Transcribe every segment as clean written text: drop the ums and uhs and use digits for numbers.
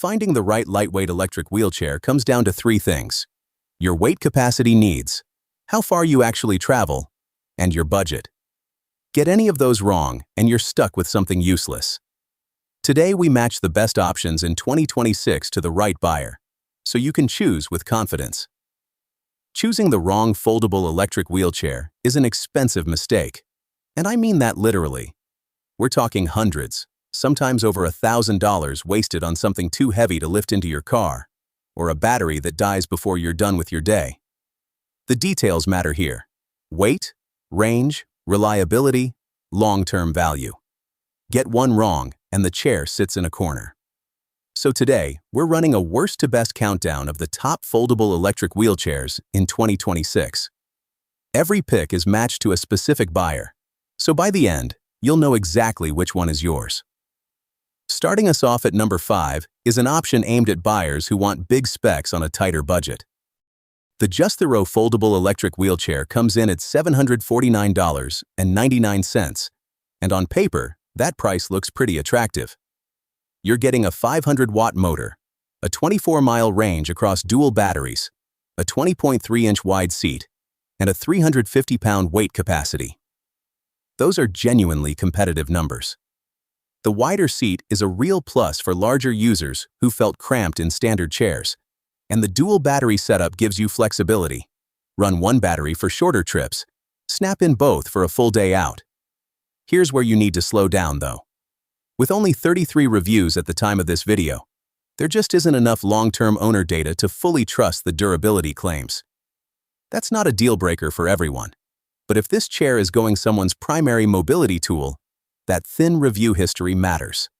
Finding the right lightweight electric wheelchair comes down to three things: your weight capacity needs, how far you actually travel, and your budget. Get any of those wrong, and you're stuck with something useless. Today, we match the best options in 2026 to the right buyer, so you can choose with confidence. Choosing the wrong foldable electric wheelchair is an expensive mistake, and I mean that literally. We're talking hundreds, sometimes over $1,000 wasted on something too heavy to lift into your car, or a battery that dies before you're done with your day. The details matter here: weight, range, reliability, long-term value. Get one wrong, and the chair sits in a corner. So today, we're running a worst-to-best countdown of the top foldable electric wheelchairs in 2026. Every pick is matched to a specific buyer, so by the end, you'll know exactly which one is yours. Starting us off at number 5 is an option aimed at buyers who want big specs on a tighter budget. The JustTheRow foldable electric wheelchair comes in at $749.99, and on paper, that price looks pretty attractive. You're getting a 500-watt motor, a 24-mile range across dual batteries, a 20.3-inch wide seat, and a 350-pound weight capacity. Those are genuinely competitive numbers. The wider seat is a real plus for larger users who felt cramped in standard chairs, and the dual battery setup gives you flexibility. Run one battery for shorter trips, snap in both for a full day out. Here's where you need to slow down though. With only 33 reviews at the time of this video, there just isn't enough long-term owner data to fully trust the durability claims. That's not a deal breaker for everyone, but if this chair is going someone's primary mobility tool, that thin review history matters.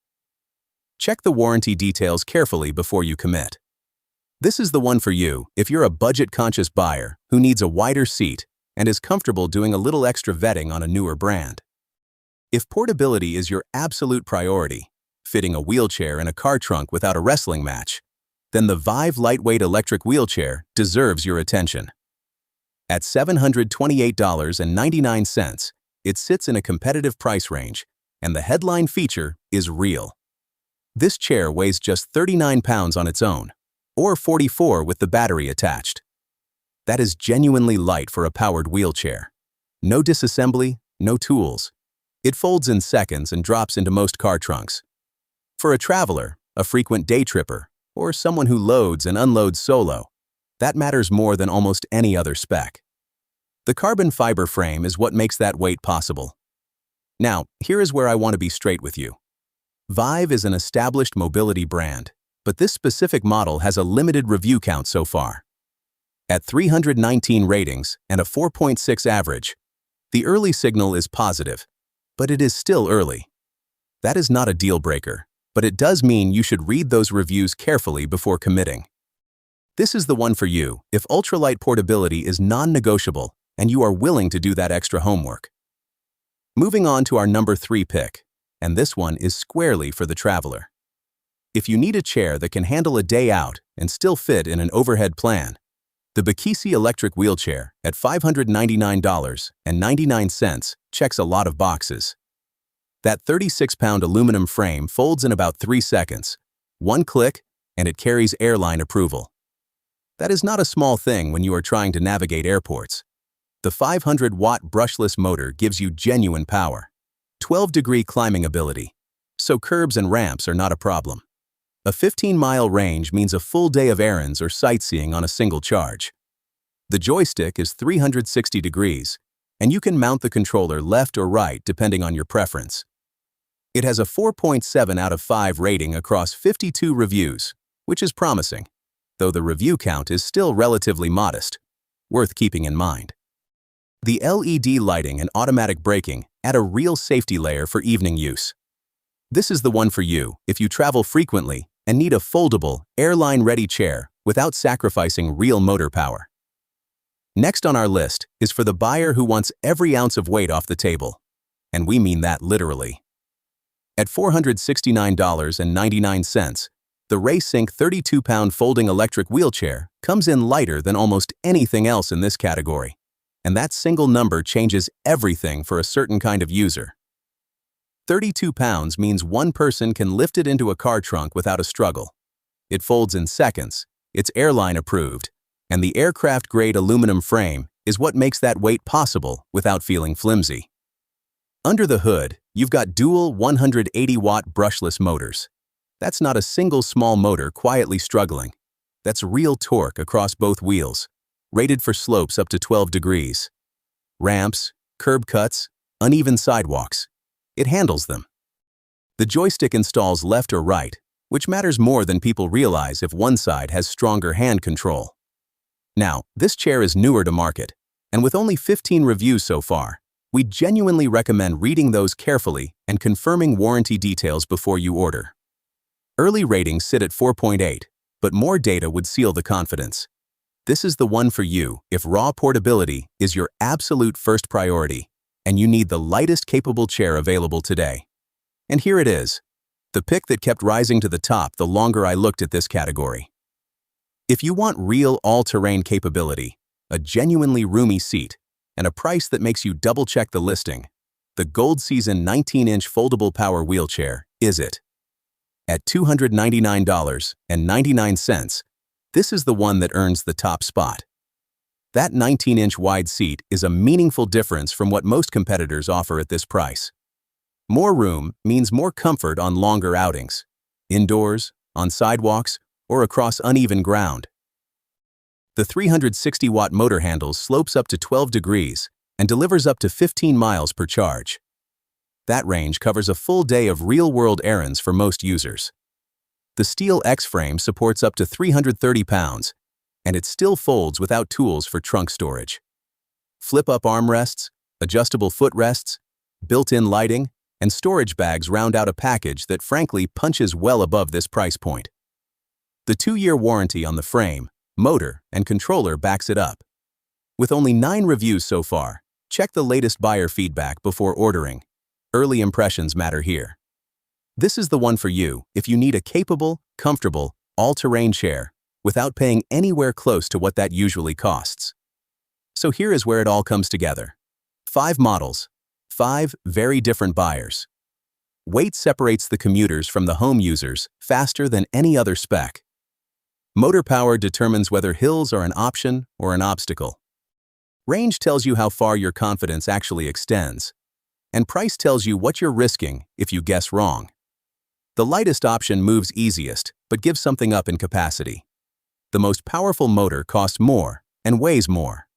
Check the warranty details carefully before you commit. This is the one for you if you're a budget-conscious buyer who needs a wider seat and is comfortable doing a little extra vetting on a newer brand. If portability is your absolute priority, fitting a wheelchair in a car trunk without a wrestling match, then the Vive lightweight electric wheelchair deserves your attention. At $728.99, it sits in a competitive price range, and the headline feature is real. This chair weighs just 39 pounds on its own, or 44 with the battery attached. That is genuinely light for a powered wheelchair. No disassembly, no tools. It folds in seconds and drops into most car trunks. For a traveler, a frequent day tripper, or someone who loads and unloads solo, that matters more than almost any other spec. The carbon fiber frame is what makes that weight possible. Now, here is where I want to be straight with you. Vive is an established mobility brand, but this specific model has a limited review count so far. At 319 ratings and a 4.6 average, the early signal is positive, but it is still early. That is not a deal breaker, but it does mean you should read those reviews carefully before committing. This is the one for you if ultralight portability is non-negotiable and you are willing to do that extra homework. Moving on to our number 3 pick, and this one is squarely for the traveler. If you need a chair that can handle a day out and still fit in an overhead plan, the Bikisi electric wheelchair at $599.99 checks a lot of boxes. That 36-pound aluminum frame folds in about 3 seconds. One click, and it carries Airline approval. That is not a small thing when you are trying to navigate airports. The 500-watt brushless motor gives you genuine power, 12-degree climbing ability, so curbs and ramps are not a problem. A 15-mile range means a full day of errands or sightseeing on a single charge. The joystick is 360 degrees, and you can mount the controller left or right depending on your preference. It has a 4.7 out of 5 rating across 52 reviews, which is promising, though the review count is still relatively modest, worth keeping in mind. The LED lighting and automatic braking add a real safety layer for evening use. This is the one for you if you travel frequently and need a foldable, airline-ready chair without sacrificing real motor power. Next on our list is for the buyer who wants every ounce of weight off the table, and we mean that literally. At $469.99, the RaceSink 32-pound folding electric wheelchair comes in lighter than almost anything else in this category, and that single number changes everything for a certain kind of user. 32 pounds means one person can lift it into a car trunk without a struggle. It folds in seconds, it's airline approved, and the aircraft-grade aluminum frame is what makes that weight possible without feeling flimsy. Under the hood, you've got dual 180-watt brushless motors. That's not a single small motor quietly struggling. That's real torque across both wheels, rated for slopes up to 12 degrees. Ramps, curb cuts, uneven sidewalks. It handles them. The joystick installs left or right, which matters more than people realize if one side has stronger hand control. Now, this chair is newer to market, and with only 15 reviews so far, we genuinely recommend reading those carefully and confirming warranty details before you order. Early ratings sit at 4.8, but more data would seal the confidence. This is the one for you if raw portability is your absolute first priority, and you need the lightest capable chair available today. And here it is, the pick that kept rising to the top the longer I looked at this category. If you want real all-terrain capability, a genuinely roomy seat, and a price that makes you double-check the listing, the GoldSeason 19-inch foldable power wheelchair is it. At $299.99, this is the one that earns the top spot. That 19-inch wide seat is a meaningful difference from what most competitors offer at this price. More room means more comfort on longer outings, indoors, on sidewalks, or across uneven ground. The 360-watt motor handle slopes up to 12 degrees and delivers up to 15 miles per charge. That range covers a full day of real-world errands for most users. The steel X-frame supports up to 330 pounds, and it still folds without tools for trunk storage. Flip-up armrests, adjustable footrests, built-in lighting, and storage bags round out a package that frankly punches well above this price point. The 2-year warranty on the frame, motor, and controller backs it up. With only 9 reviews so far, check the latest buyer feedback before ordering. Early impressions matter here. This is the one for you if you need a capable, comfortable, all-terrain chair without paying anywhere close to what that usually costs. So here is where it all comes together. 5 models, 5 very different buyers. Weight separates the commuters from the home users faster than any other spec. Motor power determines whether hills are an option or an obstacle. Range tells you how far your confidence actually extends. And price tells you what you're risking if you guess wrong. The lightest option moves easiest, but gives something up in capacity. The most powerful motor costs more and weighs more.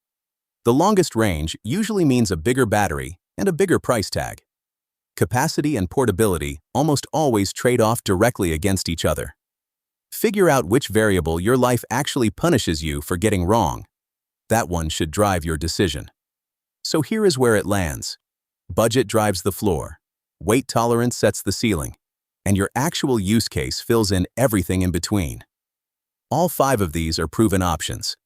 The longest range usually means a bigger battery and a bigger price tag. Capacity and portability almost always trade off directly against each other. Figure out which variable your life actually punishes you for getting wrong. That one should drive your decision. So here is where it lands. Budget drives the floor, weight tolerance sets the ceiling, and your actual use case fills in everything in between. All 5 of these are proven options.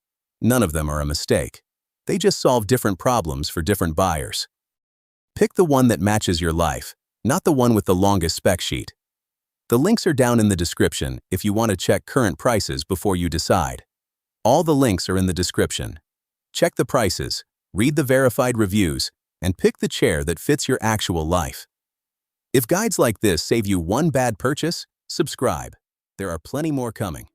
None of them are a mistake. They just solve different problems for different buyers. Pick the one that matches your life, not the one with the longest spec sheet. The links are down in the description if you want to check current prices before you decide. All the links are in the description. Check the prices, read the verified reviews, and pick the chair that fits your actual life. If guides like this save you one bad purchase, subscribe. There are plenty more coming.